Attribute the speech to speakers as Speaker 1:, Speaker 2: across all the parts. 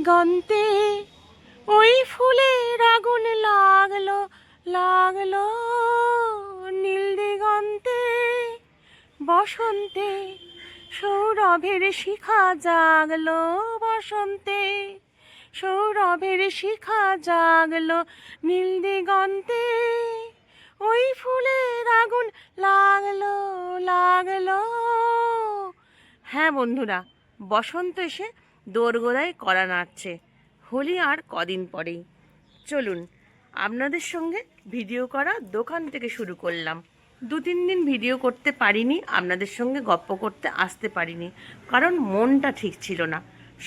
Speaker 1: দিগন্তে ওই ফুলের আগুন লাগলো লাগলো, নীল দিগন্তে বসন্তে সৌরভের শিখা জাগলো, বসন্তে সৌরভের শিখা জাগলো, নীল দিগন্তে ওই ফুলের আগুন লাগলো লাগলো। হ্যাঁ বন্ধুরা, বসন্ত এসে দোরগোড়ায় কড়া নাড়ছে। হোলি আর কদিন পরেই। চলুন আপনাদের সঙ্গে ভিডিও করা দোকান থেকে শুরু করলাম। 2-3 দিন ভিডিও করতে পারিনি, আপনাদের সঙ্গে গপ্প করতে আসতে পারিনি, কারণ মনটা ঠিক ছিল না।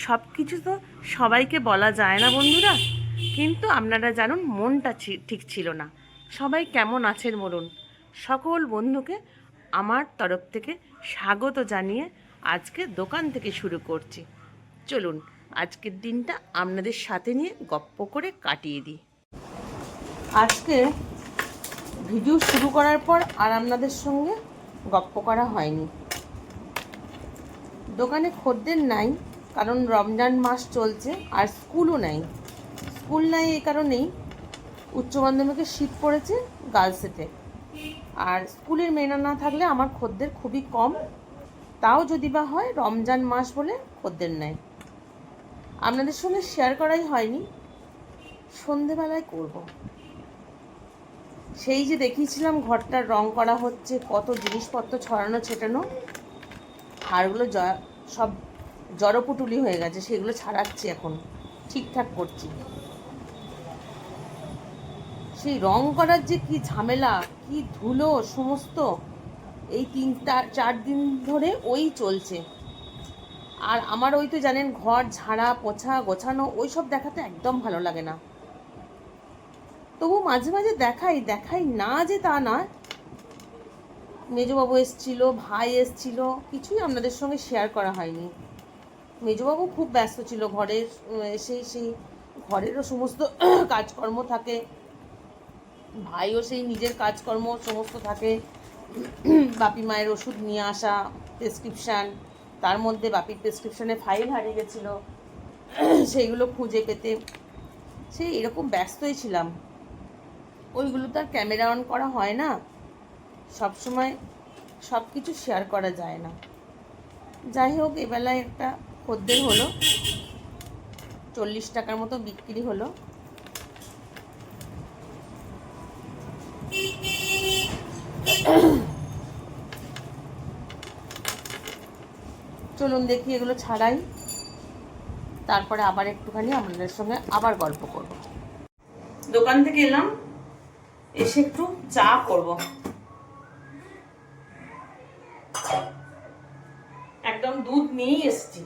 Speaker 1: সব কিছু তো সবাইকে বলা যায় না বন্ধুরা, কিন্তু আপনারা জানুন মনটা ঠিক ছিল না। সবাই কেমন আছেন বলুন। সকল বন্ধুকে আমার তরফ থেকে স্বাগত জানিয়ে আজকে দোকান থেকে শুরু করছি। চলুন আজকের দিনটা আপনাদের সাথে নিয়ে গপ্প করে কাটিয়ে দিই। আজকে ভিডিও শুরু করার পর আর আপনাদের সঙ্গে গপ্প করা হয়নি। দোকানে খদ্দের নাই, কারণ রমজান মাস চলছে, আর স্কুলও নাই। স্কুল নাই এই কারণেই উচ্চ মাধ্যমিকে শীত পড়েছে গার্লসেতে, আর স্কুলের মেয়েরা না থাকলে আমার খদ্দের খুবই কম। তাও যদি বা হয় রমজান মাস বলে খদ্দের নেয়। আপনাদের সঙ্গে শেয়ার করাই হয়নি, সন্ধেবেলায় করব। সেই যে দেখিয়েছিলাম ঘরটার রং করা হচ্ছে, কত জিনিসপত্র ছড়ানো ছেটানো, হাড়গুলো সব জড়পুটুলি হয়ে গেছে, সেগুলো ছাড়াচ্ছি এখন, ঠিকঠাক করছি। সেই রং করার যে কি ঝামেলা, কি ধুলো সমস্ত, এই 3-4 দিন ধরে ওই চলছে। আর আমার ওই তো জানেন, ঘর ঝাড়া পোছা গোছানো ওই সব দেখাতে একদম ভালো লাগে না। তবু মাঝে মাঝে দেখাই না যে তা নয়। মেজবাবু এসছিল, ভাই এসছিল, কিছুই আপনাদের সঙ্গে শেয়ার করা হয়নি। মেজবাবু খুব ব্যস্ত ছিল, ঘরের সেই ঘরেরও সমস্ত কাজকর্ম থাকে, ভাইও সেই নিজের কাজকর্ম সমস্ত থাকে। বাপি মায়ের ওষুধ নিয়ে আসা, প্রেসক্রিপশান, তার মধ্যে বাপির প্রেসক্রিপশানে ফাইল হারিয়ে গেছিলো, সেইগুলো খুঁজে পেতে সেই এরকম ব্যস্তই ছিলাম। ওইগুলো তো আর ক্যামেরা অন করা হয় না, সবসময় সব কিছু শেয়ার করা যায় না। যাই হোক, এবেলায় একটা খদ্দের হলো, 40 টাকার মতো বিক্রি হলো। চলুন দেখি এগুলো ছাড়াই, তারপরে আবার একটুখানি আপনাদের সঙ্গে আবার গল্প করব। দোকান থেকে এলাম, এসে একটু চা করব। একদম দুধ নিয়েই এসেছি।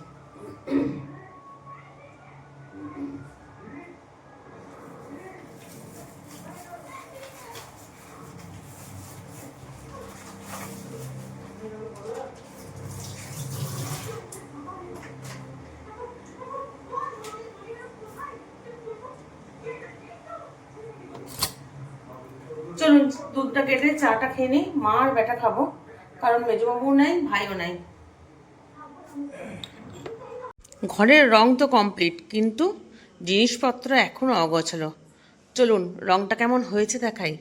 Speaker 1: চলুন দুধটা কেটে চাটা খেয়ে নিই, মা আর বেটা খাবো, কারণ মেজবাবুও নাই, ভাইও নাই। ঘরের রং তো কমপ্লিট, কিন্তু জিনিসপত্র এখনো অগোছালো। চলুন রংটা কেমন হয়েছে দেখাই।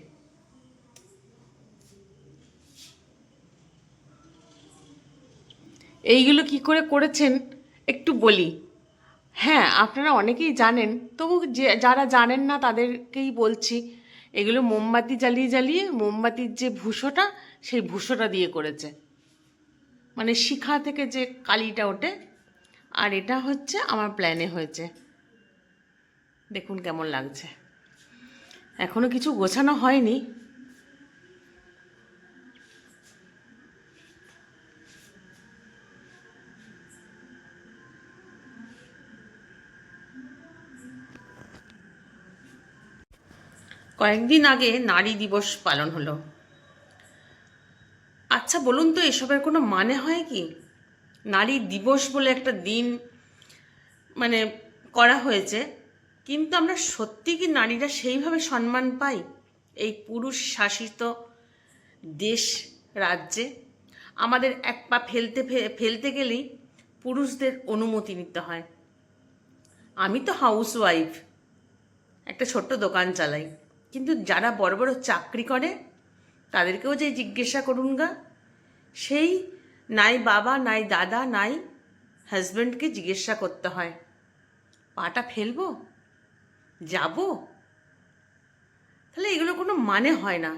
Speaker 1: এইগুলো কি করে করেছেন একটু বলি। হ্যাঁ, আপনারা অনেকেই জানেন, তবু যারা জানেন না তাদেরকেই বলছি। এগুলো মোমবাতি জ্বালিয়ে জ্বালিয়ে মোমবাতির যে ভুষোটা, সেই ভুষোটা দিয়ে করেছে, মানে শিখা থেকে যে কালিটা ওঠে। আর এটা হচ্ছে আমার প্ল্যানে হয়েছে। দেখুন কেমন লাগছে। এখনো কিছু গোছানো হয়নি। কয়েকদিন আগে নারী দিবস পালন হলো। আচ্ছা বলুন তো, এসবের কোনো মানে হয় কি? নারী দিবস বলে একটা দিন মানে করা হয়েছে, কিন্তু আমরা সত্যি কি নারীরা সেইভাবে সম্মান পাই এই পুরুষ শাসিত দেশ রাজ্যে? আমাদের এক পা ফেলতে গেলেই পুরুষদের অনুমতি নিতে হয়। আমি তো হাউসওয়াইফ, একটা ছোট্ট দোকান চালাই, কিন্তু যারা বড় বড় চাকরি করে তাদেরকেও যে জিজ্ঞাসা করুন গা, সেই নাই বাবা নাই দাদা নাই হাজব্যান্ডকে জিজ্ঞাসা করতে হয়, পাটা ফেলবো, যাব? তাহলে এগুলো কোনো মানে হয় না।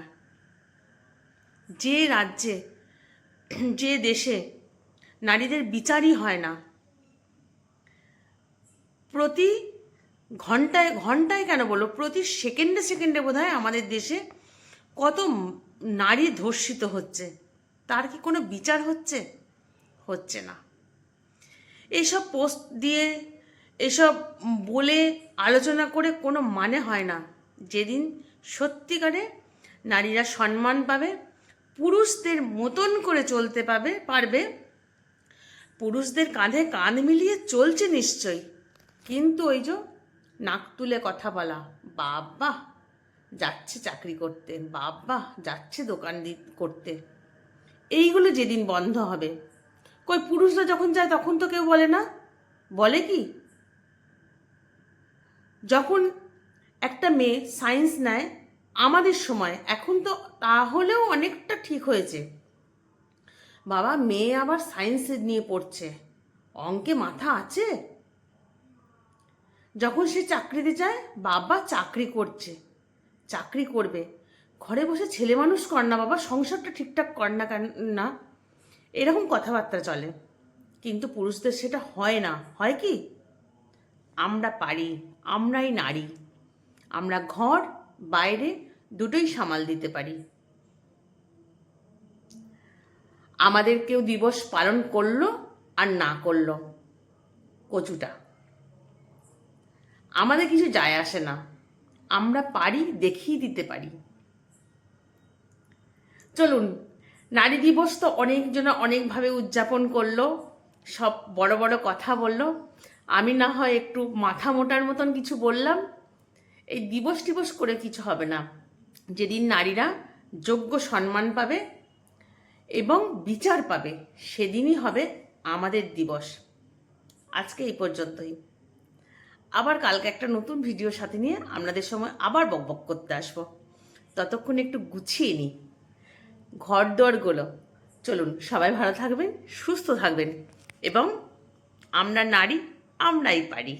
Speaker 1: যে রাজ্যে, যে দেশে নারীদের বিচারই হয় না, প্রতি ঘন্টায় ঘন্টায় কেন বলো, প্রতি সেকেন্ডে সেকেন্ডে বোধহয় আমাদের দেশে কত নারী ধর্ষিত হচ্ছে, তার কি কোনো বিচার হচ্ছে? হচ্ছে না। এইসব পোস্ট দিয়ে, এসব বলে, আলোচনা করে কোনো মানে হয় না। যেদিন সত্যিকারে নারীরা সম্মান পাবে, পুরুষদের মতন করে চলতে পারবে, পুরুষদের কাঁধে কাঁধ মিলিয়ে চলছে নিশ্চয়ই, কিন্তু ওই যে নাক তুলে কথা বলা, বাবা যাচ্ছে চাকরি করতে, বাবা যাচ্ছে দোকান করতে, এইগুলো যেদিন বন্ধ হবে, কই পুরুষরা যখন যায় তখন তো কেউ বলে না? বলে কি? যখন একটা মেয়ে সায়েন্স নেয় আমাদের সময়, এখন তো তাহলেও অনেকটা ঠিক হয়েছে, বাবা মেয়ে আবার সায়েন্স নিয়ে পড়ছে, অঙ্কে মাথা আছে। যখন সে চাকরিতে যায়, বাবা চাকরি করছে, চাকরি করবে, ঘরে বসে ছেলে মানুষ কর না বাবা, সংসারটা ঠিকঠাক কর না কেন না, এরকম কথাবার্তা চলে। কিন্তু পুরুষদের সেটা হয় না। হয় কি? আমরা পারি, আমরাই নারী, আমরা ঘর বাইরে দুটোই সামাল দিতে পারি। আমাদের কেউ দিবস পালন করলো আর না করলো, কচুটা, আমাদের কিছু যায় আসে না, আমরা পারি, দেখিয়ে দিতে পারি। চলুন, নারী দিবস তো অনেকজনা অনেকভাবে উদযাপন করলো, সব বড় বড় কথা বললো, আমি না হয় একটু মাথা মোটার মতন কিছু বললাম। এই দিবস টিবস করে কিছু হবে না। যেদিন নারীরা যোগ্য সম্মান পাবে এবং বিচার পাবে, সেদিনই হবে আমাদের দিবস। আজকে এই পর্যন্তই। আবার কালকে একটা নতুন ভিডিওর সাথে নিয়ে আপনাদের সময় আবার বকবক করতে আসবো। ততক্ষণ একটু গুছিয়ে নিই ঘর দোরগুলো। চলুন, সবাই ভালো থাকবেন, সুস্থ থাকবেন, এবং আমরা নারী, আমরাই পারি।